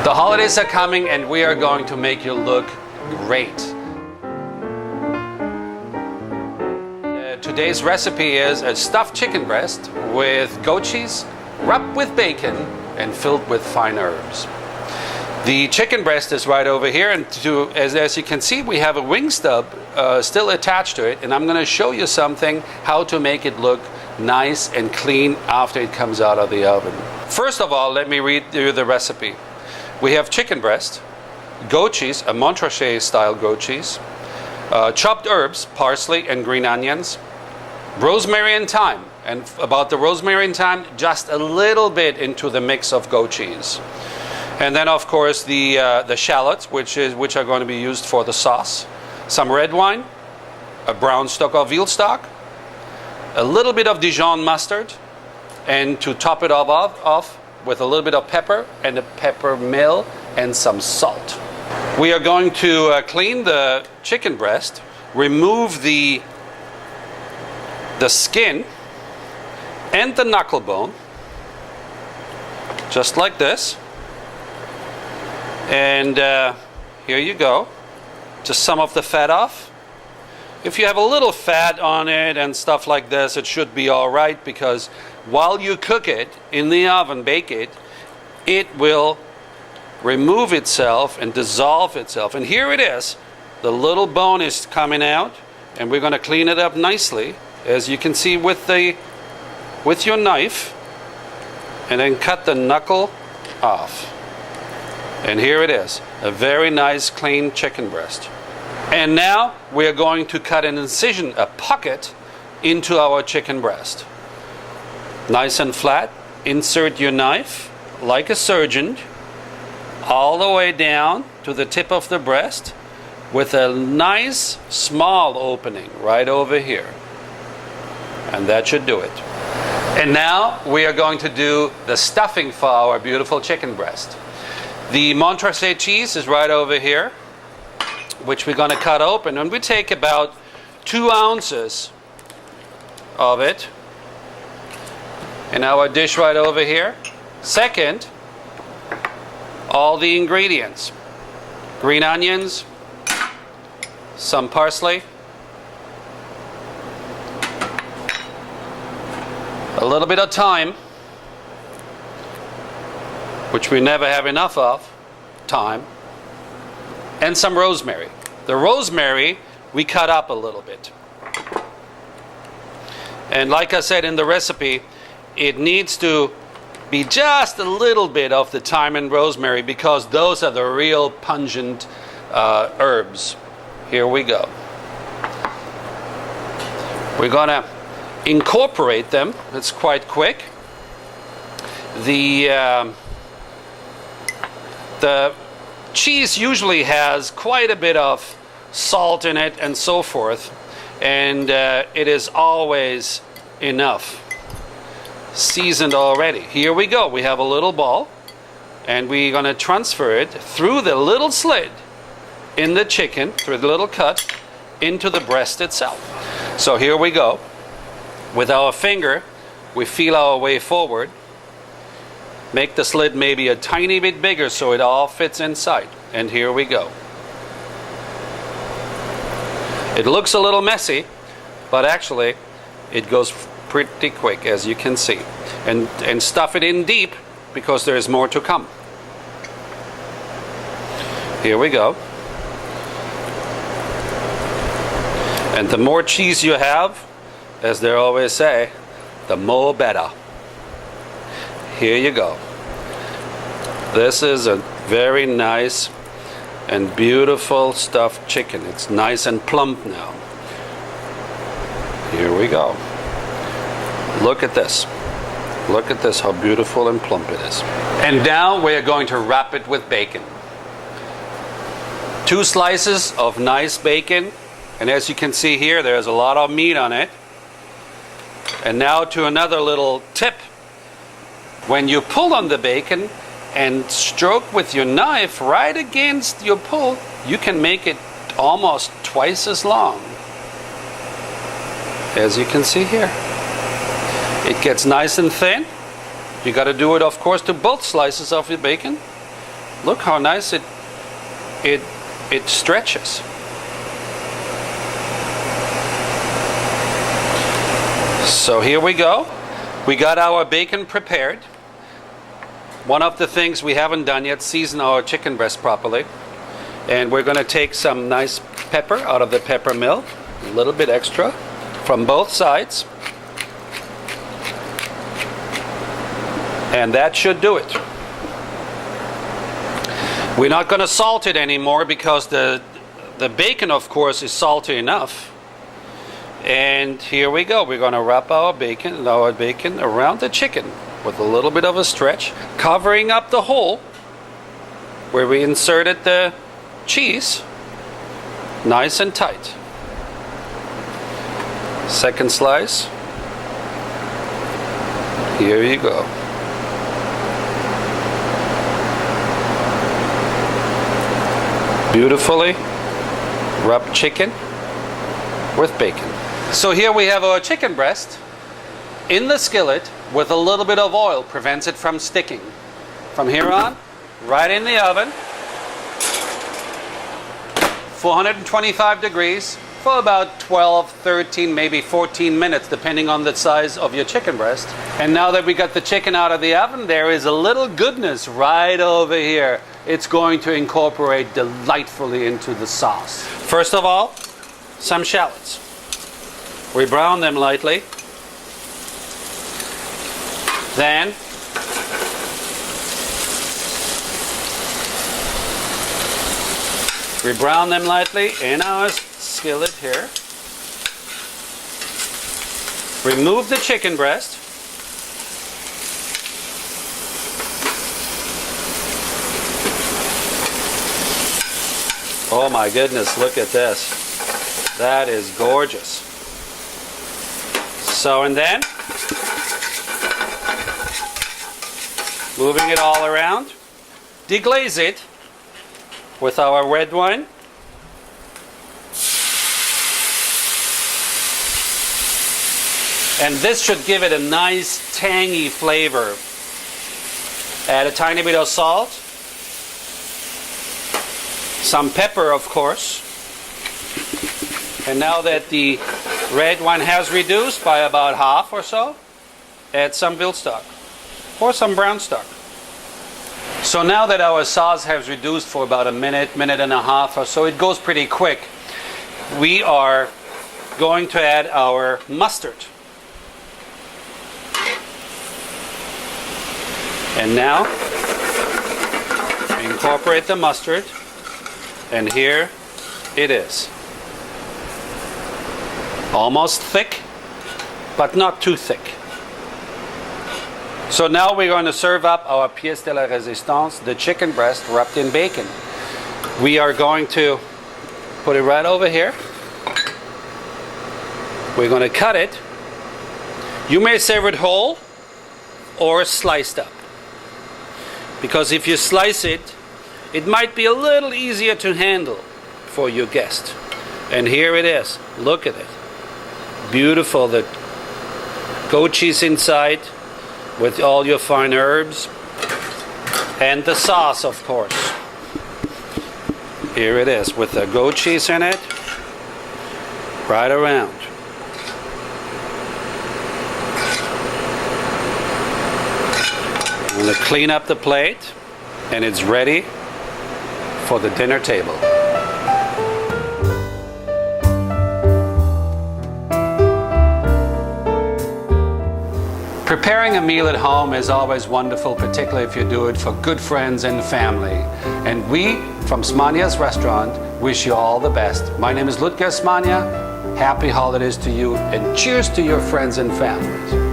The holidays are coming and we are going to make you look great. Today's recipe is a stuffed chicken breast with goat cheese, rubbed with bacon and filled with fine herbs. The chicken breast is right over here, and as you can see, we have a wing stub still attached to it, and I'm going to show you something how to make it look nice and clean after it comes out of the oven. First of all, let me read you the recipe. We have chicken breast, goat cheese, a Montrachet style goat cheese, chopped herbs, parsley and green onions, rosemary and thyme. And about the rosemary and thyme, just a little bit into the mix of goat cheese. And then of course the shallots, which are going to be used for the sauce, some red wine, a brown stock of veal stock, a little bit of Dijon mustard, and to top it off with a little bit of pepper and a pepper mill and some salt. We are going to clean the chicken breast, remove the skin and the knuckle bone, just like this. And here you go, just some of the fat off. If you have a little fat on it and stuff like this, it should be all right, because while you cook it in the oven, bake it, it will remove itself and dissolve itself. And here it is, the little bone is coming out, and we're going to clean it up nicely, as you can see with your knife, and then cut the knuckle off. And here it is, a very nice clean chicken breast. And now we are going to cut an incision, a pocket, into our chicken breast. Nice and flat. Insert your knife like a surgeon all the way down to the tip of the breast, with a nice small opening right over here. And that should do it. And now we are going to do the stuffing for our beautiful chicken breast. The Montrachet cheese is right over here, which we're going to cut open, and we take about 2 ounces of it in our dish right over here. Second, all the ingredients: green onions, some parsley, a little bit of thyme, which we never have enough of, thyme, and some rosemary. The rosemary we cut up a little bit. And like I said in the recipe, it needs to be just a little bit of the thyme and rosemary, because those are the real pungent herbs. Here we go. We're gonna incorporate them. It's quite quick. The cheese usually has quite a bit of salt in it and so forth, and it is always enough seasoned already. Here we go. We have a little ball, and we're going to transfer it through the little slit in the chicken, through the little cut, into the breast itself. So here we go. With our finger, we feel our way forward. Make the slit maybe a tiny bit bigger so it all fits inside. And here we go. It looks a little messy, but actually it goes pretty quick, as you can see. And stuff it in deep, because there is more to come. Here we go. And the more cheese you have, as they always say, the more better. Here you go. This is a very nice and beautiful stuffed chicken. It's nice and plump now. Here we go. Look at this. Look at this, how beautiful and plump it is. And now we're going to wrap it with bacon. 2 slices of nice bacon. And as you can see here, there's a lot of meat on it. And now to another little tip. When you pull on the bacon and stroke with your knife right against your pull, you can make it almost twice as long. As you can see here. It gets nice and thin. You got to do it, of course, to both slices of the bacon. Look how nice it stretches. So here we go. We got our bacon prepared. One of the things we haven't done yet, season our chicken breast properly. And we're going to take some nice pepper out of the pepper mill, a little bit extra from both sides. And that should do it. We're not going to salt it anymore because the bacon, of course, is salty enough. And here we go. We're going to wrap our bacon around the chicken with a little bit of a stretch, covering up the hole where we inserted the cheese, nice and tight. Second slice. Here you go. Beautifully rubbed chicken with bacon. So here we have our chicken breast in the skillet with a little bit of oil, prevents it from sticking. From here on, right in the oven, 425 degrees for about 12, 13, maybe 14 minutes, depending on the size of your chicken breast. And now that we got the chicken out of the oven, there is a little goodness right over here. It's going to incorporate delightfully into the sauce. First of all, some shallots. We brown them lightly. Then we brown them lightly in our skillet here. Remove the chicken breast. Oh my goodness, look at this. That is gorgeous. So, and then moving it all around, deglaze it with our red wine. And this should give it a nice tangy flavor. Add a tiny bit of salt. Some pepper, of course. And now that the red wine has reduced by about half or so, add some veal stock or some brown stock. So now that our sauce has reduced for about a minute, minute and a half or so, it goes pretty quick. We are going to add our mustard. And now incorporate the mustard, and here it is. Almost thick, but not too thick. So now we're going to serve up our pièce de la résistance, the chicken breast wrapped in bacon. We are going to put it right over here. We're going to cut it. You may serve it whole or sliced up. Because if you slice it, it might be a little easier to handle for your guest. And here it is. Look at it. Beautiful. The goat cheese inside with all your fine herbs. And the sauce, of course. Here it is with the goat cheese in it. Right around. I'm going to clean up the plate, and it's ready for the dinner table. Preparing a meal at home is always wonderful, particularly if you do it for good friends and family. And we, from Szmania's restaurant, wish you all the best. My name is Ludger Szmania. Happy holidays to you, and cheers to your friends and families.